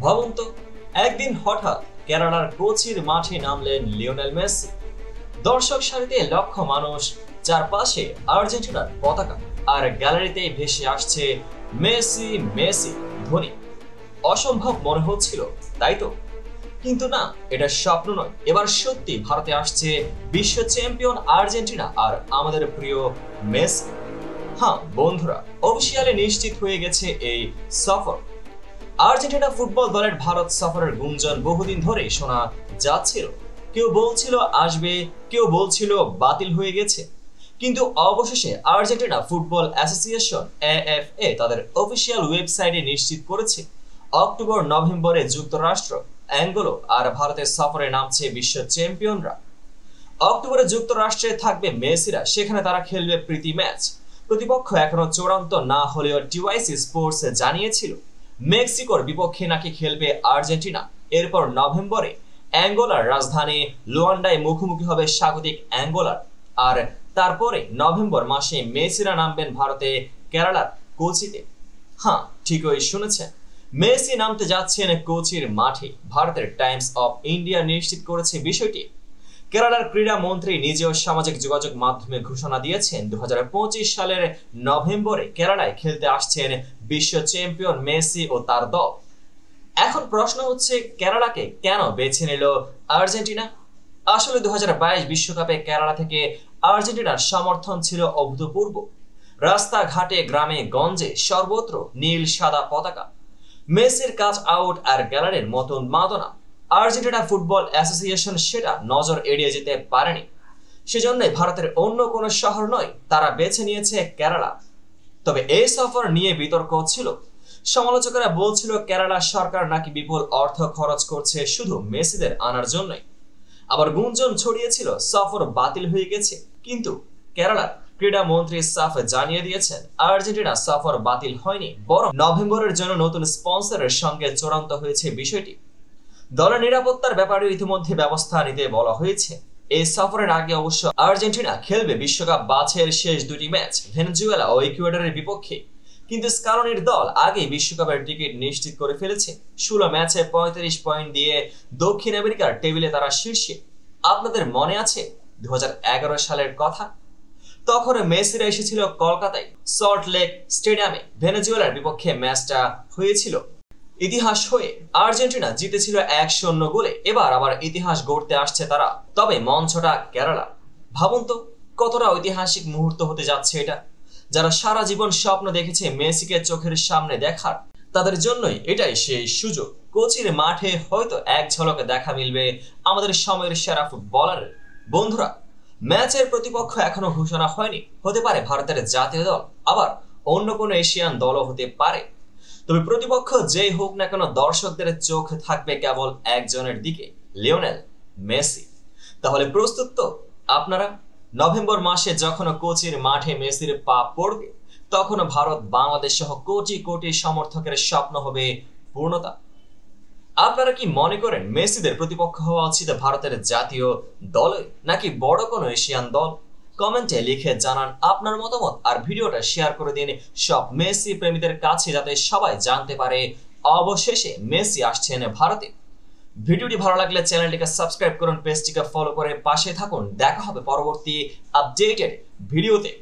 ভাবুন তো, একদিন হঠাৎ কেরালার কোচির মাঠে নামলেন লিওনেল মেসি। দর্শক সারিতে লক্ষ মানুষ, চারপাশে আর্জেন্টিনার পতাকা, আর গ্যালারিতে ভেসে আসছে মেসি মেসি ধ্বনি। অসম্ভব মনে হচ্ছিল, তাই তো? কিন্তু না, এটা স্বপ্ন নয়, এবার সত্যি ভারতে আসছে বিশ্ব চ্যাম্পিয়ন আর্জেন্টিনা আর আমাদের প্রিয় মেসি। হ্যাঁ বন্ধুরা, অফিসিয়ালি নিশ্চিত হয়ে গেছে এই সফর। আর্জেন্টিনা ফুটবল দলের ভারত সফরের গুঞ্জন বহুদিন ধরে শোনা যাচ্ছিল। কেউ বলছিল আসবে, কেউ বলছিল বাতিল হয়ে গেছে। কিন্তু অবশেষে আর্জেন্টিনা ফুটবল অ্যাসোসিয়েশন এএফএ তাদের অফিসিয়াল ওয়েবসাইটে নিশ্চিত করেছে অক্টোবর-নভেম্বরে যুক্তরাষ্ট্র, অ্যাঙ্গোলা আর ভারতের সফরে নামছে বিশ্ব চ্যাম্পিয়নরা। অক্টোবরে যুক্তরাষ্ট্রে থাকবে মেসিরা, সেখানে তারা খেলবে প্রীতি ম্যাচ। প্রতিপক্ষ এখনো চূড়ান্ত না হলেও টিওয়াইসি স্পোর্টস জানিয়েছিল মেক্সিকোর বিপক্ষে নাকি খেলবে আর্জেন্টিনা। এরপর নভেম্বরে অ্যাঙ্গোলার রাজধানী লুয়ান্ডায় মুখোমুখি হবে স্বাগতিক অ্যাঙ্গোলার। আর তারপরে নভেম্বর মাসে মেসিরা নামবেন ভারতে কেরালার কোচিতে। হ্যাঁ, ঠিকই শুনেছেন, মেসি নামতে যাচ্ছেন কোচির মাঠে। ভারতের টাইমস অফ ইন্ডিয়া নিশ্চিত করেছে বিষয়টি। কেরালার ক্রীড়া মন্ত্রী নিজেও সামাজিক যোগাযোগ মাধ্যমে ঘোষণা দিয়েছেন 2025 সালের নভেম্বরে কেরালায় খেলতে আসছেন বিশ্ব চ্যাম্পিয়ন মেসি ও তার দল। এখন প্রশ্ন হচ্ছে, কেরালাকে কেন বেছে নিল আর্জেন্টিনা? আসলে 2022 বিশ্বকাপে কেরালা থেকে আর্জেন্টিনার সমর্থন ছিল অভূতপূর্ব। রাস্তাঘাটে, গ্রামে গঞ্জে সর্বত্র নীল সাদা পতাকা, মেসির কাচ আউট আর গ্যালারির মতন মাদনা। আর্জেন্টিনা ফুটবল অ্যাসোসিয়েশন সেটা নজর এড়িয়ে যেতে পারেনি। সেজন্যই ভারতের অন্য কোনো শহর নয়, তারা বেছে নিয়েছে কেরালা। তবে এই সফর নিয়ে বিতর্ক ছিল। সমালোচকেরা বলছিল কেরালা সরকার নাকি বিপুল অর্থ খরচ করছে শুধু মেসিদের আনার জন্যই। আবার গুঞ্জন ছড়িয়েছিল সফর বাতিল হয়ে গেছে। কিন্তু কেরালার ক্রীড়া মন্ত্রী সাফ জানিয়ে দিয়েছেন আর্জেন্টিনা সফর বাতিল হয়নি, বরং নভেম্বরের জন্য নতুন স্পন্সরের সঙ্গে চূড়ান্ত হয়েছে বিষয়টি। দলের নিরাপত্তার ব্যাপারে ইতিমধ্যে ব্যবস্থা নিতে বলা হয়েছে। এই সফরের আগে অবশ্য আর্জেন্টিনা খেলবে বিশ্বকাপ বাছাইয়ের শেষ দুটি ম্যাচ ভেনেজুয়েলা ও ইকুয়েডরের বিপক্ষে। কিন্তু স্কালোনির দল আগেই বিশ্বকাপের টিকিট নিশ্চিত করে ফেলেছে। 16 ম্যাচে 35 পয়েন্ট দিয়ে দক্ষিণ আমেরিকার টেবিলে তারা শীর্ষে। আপনাদের মনে আছে 2011 সালের কথা? তখন মেসিরা এসেছিল কলকাতায়, সল্ট লেক স্টেডিয়ামে। ভেনেজুয়েলার বিপক্ষে ম্যাচটা হয়েছিল ইতিহাস হয়ে। আর্জেন্টিনা জিতেছিল 1-0 গোলে। এবার আবার ইতিহাস গড়তে আসছে তারা, তবে মঞ্চটা কেরালা। ভাবুন তো, কতটা ঐতিহাসিক মুহূর্ত হতে যাচ্ছে এটা। যারা সারা জীবন স্বপ্ন দেখেছে মেসিকে চোখের সামনে দেখার, তাদের জন্যই এটাই সেই সুযোগ। কোচির মাঠে হয়তো এক ঝলকে দেখা মিলবে আমাদের সময়ের সেরা ফুটবলারের। বন্ধুরা, ম্যাচের প্রতিপক্ষ এখনো ঘোষণা হয়নি। হতে পারে ভারতের জাতীয় দল, আবার অন্য কোনো এশিয়ান দলও হতে পারে। তবে প্রতিপক্ষ যেই হোক না কেন, দর্শকদের চোখ থাকবে কেবল একজনের দিকে, লিওনেল মেসি। তাহলে প্রস্তুত তো আপনারা? নভেম্বর মাসে যখন কোচির মাঠে মেসির পা পড়বে, তখন ভারত, বাংলাদেশ সহ কোটি কোটি সমর্থকের স্বপ্ন হবে পূর্ণতা। আপনারা কি মনে করেন মেসিদের প্রতিপক্ষ হওয়া উচিত ভারতের জাতীয় দলই, নাকি বড় কোনো এশিয়ান দল? কমেন্টে লিখে জানান আপনার মতামত, আর ভিডিওটা শেয়ার করে দিন সব মেসি প্রেমীদের কাছে, যাতে সবাই জানতে পারে অবশেষে মেসি আসছেন ভারতে। ভিডিওটি ভালো লাগলে চ্যানেলটিকে সাবস্ক্রাইব করুন, পেজটিকে ফলো করে পাশে থাকুন। দেখা হবে পরবর্তী আপডেটেড ভিডিওতে।